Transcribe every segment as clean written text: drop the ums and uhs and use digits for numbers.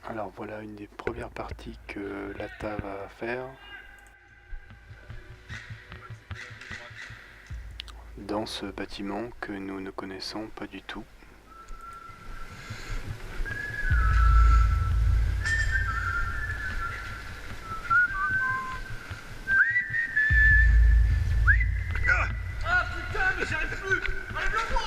Alors voilà une des premières parties que Lata va faire dans ce bâtiment que nous ne connaissons pas du tout. Ah putain, mais j'y arrive plus! Enlève-le-moi!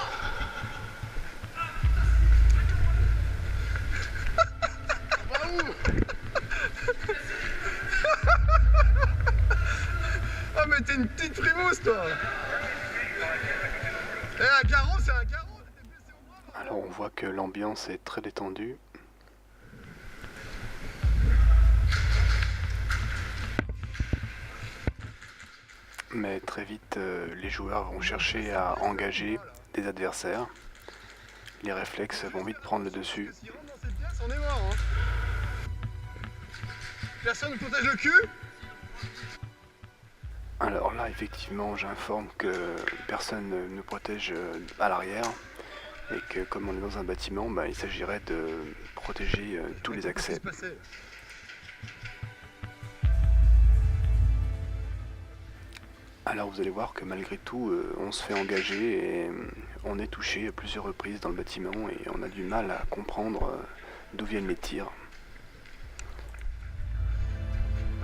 Ah mais t'es une petite frimousse toi. Eh un garrot c'est un garrot. Alors on voit que l'ambiance est très détendue. Mais très vite les joueurs vont chercher à engager des adversaires. Les réflexes vont vite prendre le dessus. Si on rentre dans cette pièce on est mort hein. Personne ne protège le cul. Alors là, effectivement, j'informe que personne ne nous protège à l'arrière et que comme on est dans un bâtiment, il s'agirait de protéger tous les accès. Alors vous allez voir que malgré tout, on se fait engager et on est touché à plusieurs reprises dans le bâtiment et on a du mal à comprendre d'où viennent les tirs.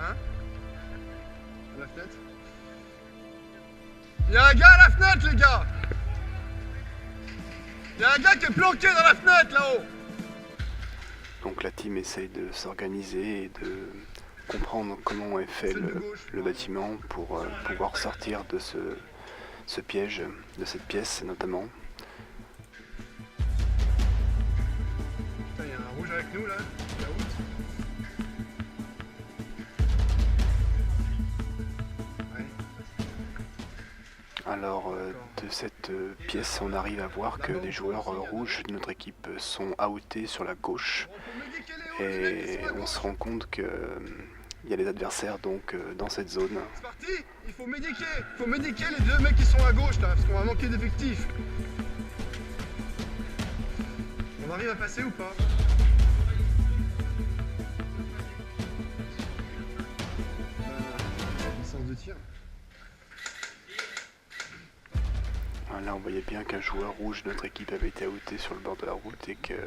Hein? À la fenêtre? Y'a un gars à la fenêtre les gars! Y'a un gars qui est planqué dans la fenêtre là-haut! Donc la team essaye de s'organiser et de comprendre comment est fait le bâtiment pour pouvoir sortir de ce piège, de cette pièce notamment. Putain, y'a un rouge avec nous là, la route. Alors de cette pièce on arrive à voir que les joueurs rouges de notre équipe sont outés sur la gauche et on se rend compte que il y a les adversaires donc dans cette zone. C'est parti! Il faut médiquer les deux mecs qui sont à gauche là, parce qu'on va manquer d'effectifs. On arrive à passer ou pas? Licence de tir. Là on voyait bien qu'un joueur rouge de notre équipe avait été outé sur le bord de la route et qu'il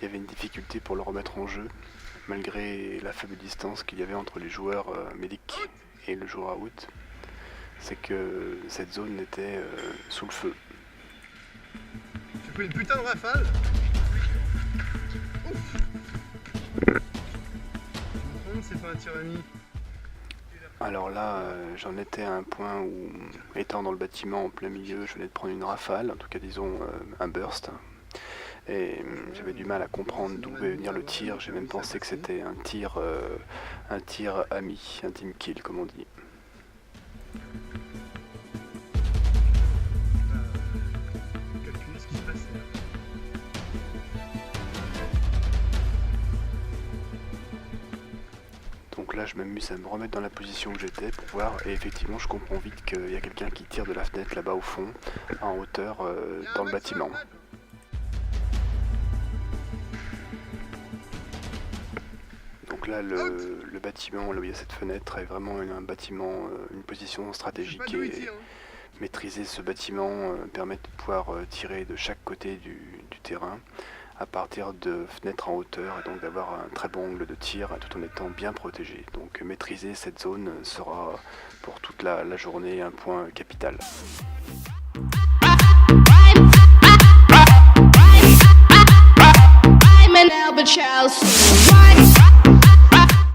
y avait une difficulté pour le remettre en jeu malgré la faible distance qu'il y avait entre les joueurs médics et le joueur out. C'est que cette zone était sous le feu. J'ai pris une putain de rafale. Ouf. Je me trompe, c'est pas un tir ami. Alors là, j'en étais à un point où, étant dans le bâtiment en plein milieu, je venais de prendre une rafale, en tout cas disons un burst. Et j'avais du mal à comprendre d'où devait venir le tir, j'ai même pensé que c'était un tir ami, un team kill comme on dit. Calculer ce qui se passait. Donc là je m'amuse à me remettre dans la position où j'étais pour voir, et effectivement je comprends vite qu'il y a quelqu'un qui tire de la fenêtre là-bas au fond, en hauteur dans le bâtiment. Donc là le bâtiment, là où il y a cette fenêtre, est vraiment un bâtiment, une position stratégique et maîtriser ce bâtiment permet de pouvoir tirer de chaque côté du terrain à partir de fenêtres en hauteur et donc d'avoir un très bon angle de tir tout en étant bien protégé. Donc maîtriser cette zone sera pour toute la journée un point capital. I'm an Albert Chelsea.